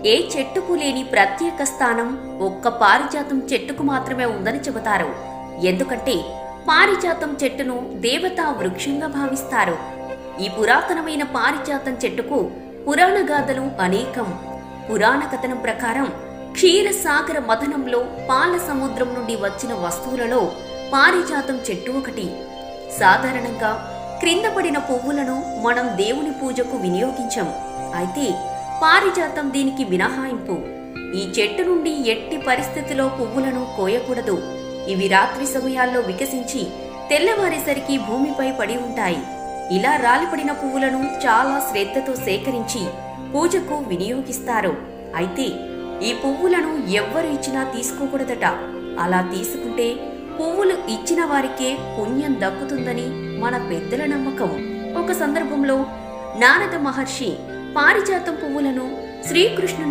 ఏ చెట్టుకు లేని ప్రత్యేక స్థానం ఒక్క పారిజాతం చెట్టుకు మాత్రమే ఉందని చెబుతారు. ఎందుకంటే పారిజాతం చెట్టును దేవతా వృక్షంగా భావిస్తారు. ఈ పురాతనమైన పారిజాతం చెట్టుకు పురాణ గాథలు అనేకం. పురాణ కథనం ప్రకారం క్షీరసాగర మథనంలో పాల సముద్రం నుండి వచ్చిన వస్తువులలో పారిజాతం చెట్టు ఒకటి. సాధారణంగా క్రింద పడిన పువ్వులను మనం దేవుని పూజకు వినియోగించం. అయితే పారిజాతం దీనికి మినహాయింపు. ఈ చెట్టు నుండి ఎట్టి పరిస్థితిలో పువ్వులను కోయకూడదు. ఇవి రాత్రి సమయాల్లో వికసించి తెల్లవారేసరికి భూమిపై పడి ఉంటాయి. ఇలా రాలిపడిన పువ్వులను చాలా శ్రద్ధతో సేకరించి పూజకు వినియోగిస్తారు. అయితే ఈ పువ్వులను ఎవ్వరు ఇచ్చినా తీసుకోకూడదట. అలా తీసుకుంటే పువ్వులు ఇచ్చిన వారికే పుణ్యం దక్కుతుందని మన పెద్దల నమ్మకం. ఒక సందర్భంలో నారద మహర్షి పారిజాతం పువ్వులను శ్రీకృష్ణుని